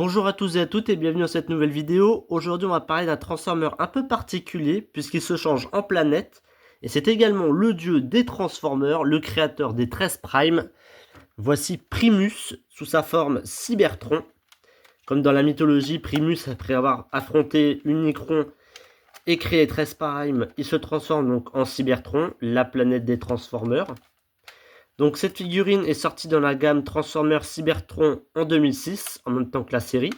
Bonjour à tous et à toutes et bienvenue dans cette nouvelle vidéo. Aujourd'hui on va parler d'un Transformer un peu particulier puisqu'il se change en planète. Et c'est également le dieu des Transformers, le créateur des 13 Prime. Voici Primus sous sa forme Cybertron. Comme dans la mythologie, Primus après avoir affronté Unicron et créé 13 Prime, il se transforme donc en Cybertron, la planète des Transformers. Donc cette figurine est sortie dans la gamme Transformers Cybertron en 2006, en même temps que la série.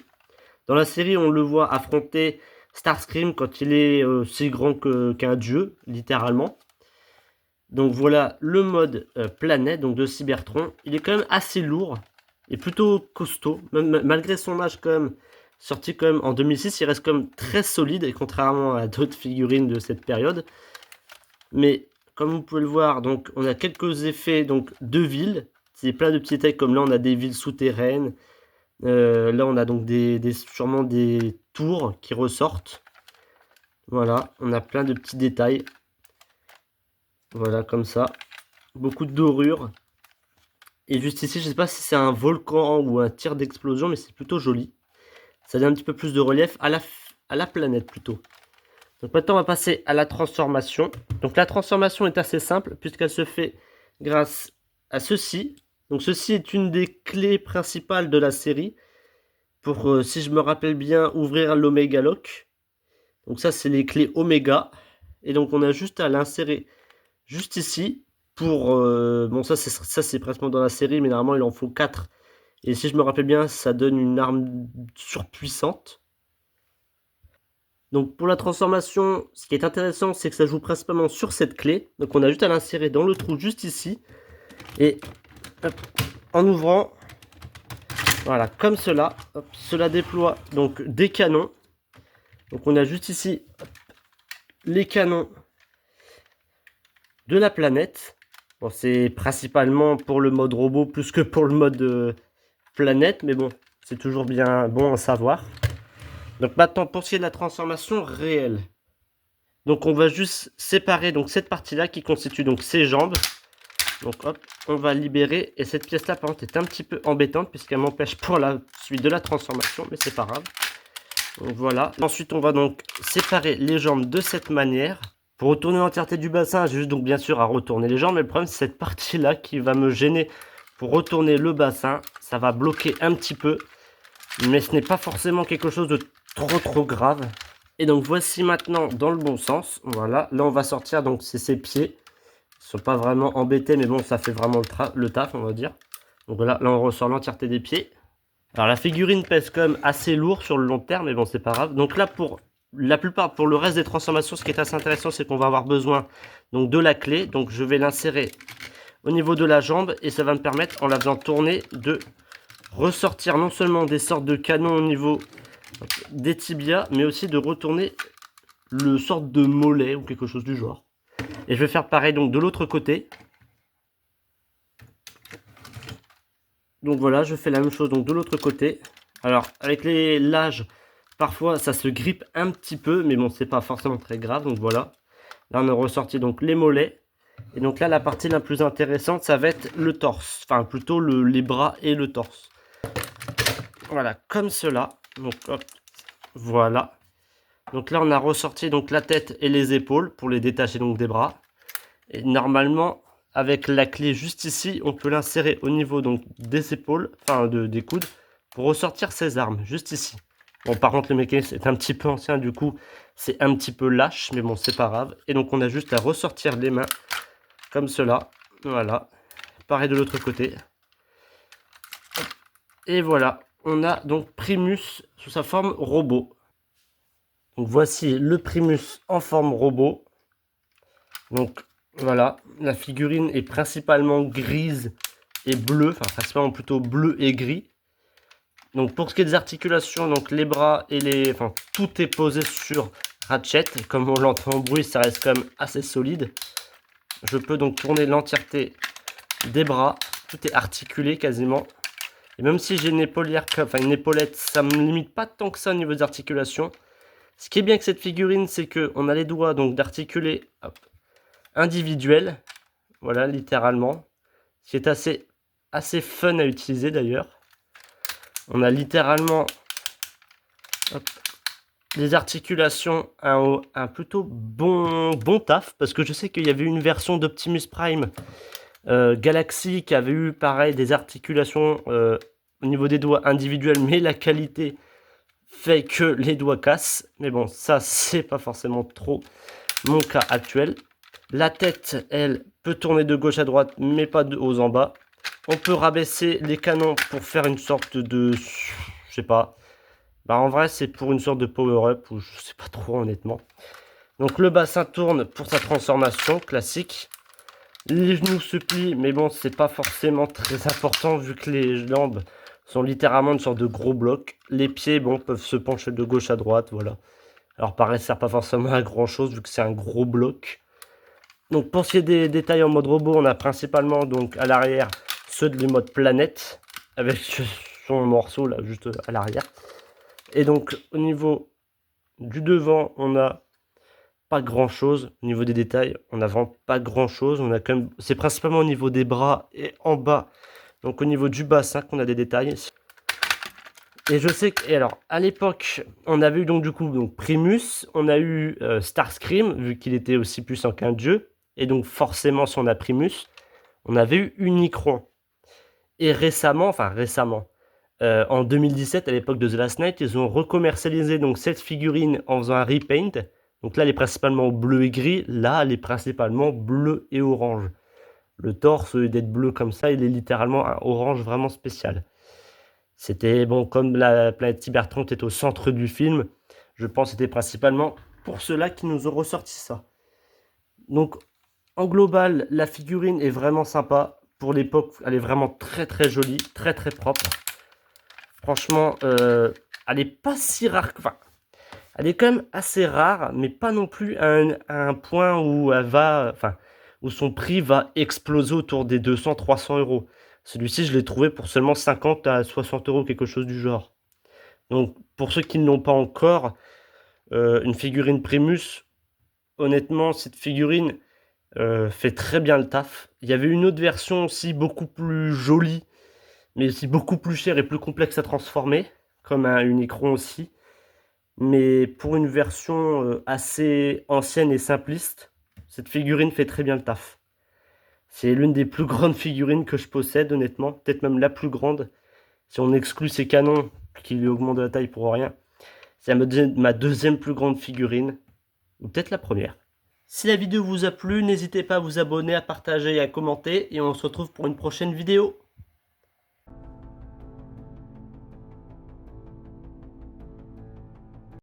Dans la série, on le voit affronter Starscream quand il est si grand qu'un dieu, littéralement. Donc voilà le mode planète donc de Cybertron. Il est quand même assez lourd et plutôt costaud. Malgré son âge quand même, sorti quand même en 2006, il reste quand même très solide, et contrairement à d'autres figurines de cette période. Mais comme vous pouvez le voir, donc on a quelques effets donc de villes. C'est plein de petits détails comme là on a des villes souterraines. Là on a donc sûrement des tours qui ressortent. Voilà, on a plein de petits détails. Voilà, comme ça. Beaucoup de dorures. Et juste ici, je ne sais pas si c'est un volcan ou un tir d'explosion, mais c'est plutôt joli. Ça donne un petit peu plus de relief à la planète plutôt. Donc maintenant on va passer à la transformation. Donc la transformation est assez simple puisqu'elle se fait grâce à ceci. Donc ceci est une des clés principales de la série pour, si je me rappelle bien, ouvrir l'Omega Lock. Donc ça c'est les clés Omega. Et donc on a juste à l'insérer juste ici pour... bon ça c'est presque dans la série, mais normalement il en faut 4. Et si je me rappelle bien, ça donne une arme surpuissante. Donc pour la transformation, ce qui est intéressant, c'est que ça joue principalement sur cette clé. Donc on a juste à l'insérer dans le trou juste ici. Et hop, en ouvrant, voilà, comme cela, hop, cela déploie donc des canons. Donc on a juste ici hop, les canons de la planète. Bon, c'est principalement pour le mode robot plus que pour le mode planète, mais bon, c'est toujours bien bon à savoir. Donc maintenant, pour ce qui est de la transformation réelle. Donc on va juste séparer donc cette partie-là qui constitue donc ses jambes. Donc hop, on va libérer. Et cette pièce-là, par contre, est un petit peu embêtante puisqu'elle m'empêche pour la suite de la transformation, mais c'est pas grave. Donc voilà. Ensuite, on va donc séparer les jambes de cette manière. Pour retourner l'entièreté du bassin, j'ai juste donc bien sûr à retourner les jambes. Mais le problème, c'est cette partie-là qui va me gêner pour retourner le bassin. Ça va bloquer un petit peu. Mais ce n'est pas forcément quelque chose de trop grave. Et donc voici maintenant dans le bon sens. Voilà, là on va sortir donc c'est ses pieds. Ils sont pas vraiment embêtés, mais bon ça fait vraiment le taf, on va dire. Donc voilà, là on ressort l'entièreté des pieds. Alors la figurine pèse quand même assez lourd sur le long terme, mais bon c'est pas grave. Donc là pour la plupart, pour le reste des transformations, ce qui est assez intéressant, c'est qu'on va avoir besoin donc de la clé. Donc je vais l'insérer au niveau de la jambe et ça va me permettre, en la faisant tourner, de ressortir non seulement des sortes de canons au niveau des tibias, mais aussi de retourner le sorte de mollet ou quelque chose du genre. Et je vais faire pareil donc de l'autre côté. Donc voilà, je fais la même chose donc de l'autre côté. Alors avec l'âge, parfois ça se grippe un petit peu, mais bon c'est pas forcément très grave. Donc voilà, là on a ressorti donc les mollets. Et donc là la partie la plus intéressante, ça va être le torse, enfin plutôt les bras et le torse. Voilà, comme cela. Donc hop, voilà. Donc là on a ressorti donc la tête et les épaules pour les détacher donc des bras. Et normalement avec la clé juste ici, on peut l'insérer au niveau donc des épaules, enfin des coudes, pour ressortir ses armes juste ici. Bon par contre le mécanisme est un petit peu ancien, du coup c'est un petit peu lâche, mais bon c'est pas grave. Et donc on a juste à ressortir les mains comme cela. Voilà. Pareil de l'autre côté. Et voilà, on a donc Primus sous sa forme robot. Donc voici le Primus en forme robot. Donc voilà, la figurine est principalement grise et bleue, enfin principalement plutôt bleu et gris. Donc pour ce qui est des articulations, donc les bras et enfin tout est posé sur Ratchet. Comme on l'entend en bruit, ça reste quand même assez solide. Je peux donc tourner l'entièreté des bras, tout est articulé quasiment. Et même si j'ai une épaulette, ça me limite pas tant que ça au niveau des articulations. Ce qui est bien avec cette figurine, c'est qu'on a les doigts donc d'articuler individuels, voilà, littéralement. Ce qui est assez fun à utiliser d'ailleurs. On a littéralement Hop. Les articulations, un plutôt bon taf, parce que je sais qu'il y avait une version d'Optimus Prime Galaxy qui avait eu pareil des articulations au niveau des doigts individuels, mais la qualité fait que les doigts cassent. Mais bon, ça c'est pas forcément trop mon cas actuel. La tête, elle, peut tourner de gauche à droite, mais pas de haut en bas. On peut rabaisser les canons pour faire une sorte de... je sais pas. Bah en vrai, c'est pour une sorte de power-up, ou je sais pas trop honnêtement. Donc le bassin tourne pour sa transformation classique. Les genoux se plient, mais bon, c'est pas forcément très important vu que les jambes sont littéralement une sorte de gros bloc. Les pieds, bon, peuvent se pencher de gauche à droite, voilà. Alors pareil, ça sert pas forcément à grand chose vu que c'est un gros bloc. Donc pour ce qui est des détails en mode robot, on a principalement donc à l'arrière ceux du mode planète avec son morceau là juste à l'arrière. Et donc au niveau du devant, on a pas grand chose. Au niveau des détails, on a vraiment pas grand chose. On a quand même, c'est principalement au niveau des bras et en bas. Donc au niveau du bassin qu'on a des détails. Et je sais que, et alors à l'époque, on avait eu donc du coup donc Primus, on a eu Starscream vu qu'il était aussi puissant qu'un dieu. Et donc forcément, si on a Primus, on avait eu Unicron. Et récemment, en 2017, à l'époque de The Last Night, ils ont recommercialisé donc cette figurine en faisant un repaint. Donc là, elle est principalement bleu et gris. Là, elle est principalement bleu et orange. Le torse, au lieu d'être bleu comme ça, il est littéralement un orange vraiment spécial. C'était, bon, comme la planète Cybertron est au centre du film, je pense que c'était principalement pour cela qu'ils nous ont ressorti ça. Donc, en global, la figurine est vraiment sympa. Pour l'époque, elle est vraiment très très jolie, très très propre. Franchement, elle est pas si rare que... Enfin, elle est quand même assez rare, mais pas non plus à un point où elle va... Enfin, où son prix va exploser autour des 200-300 euros. Celui-ci, je l'ai trouvé pour seulement 50 à 60 euros, quelque chose du genre. Donc, pour ceux qui ne l'ont pas encore, une figurine Primus, honnêtement, cette figurine fait très bien le taf. Il y avait une autre version aussi beaucoup plus jolie, mais aussi beaucoup plus chère et plus complexe à transformer, comme un Unicron aussi. Mais pour une version assez ancienne et simpliste, cette figurine fait très bien le taf. C'est l'une des plus grandes figurines que je possède, honnêtement. Peut-être même la plus grande. Si on exclut ses canons, qui lui augmentent de la taille pour rien. C'est ma deuxième plus grande figurine. Ou peut-être la première. Si la vidéo vous a plu, n'hésitez pas à vous abonner, à partager et à commenter. Et on se retrouve pour une prochaine vidéo.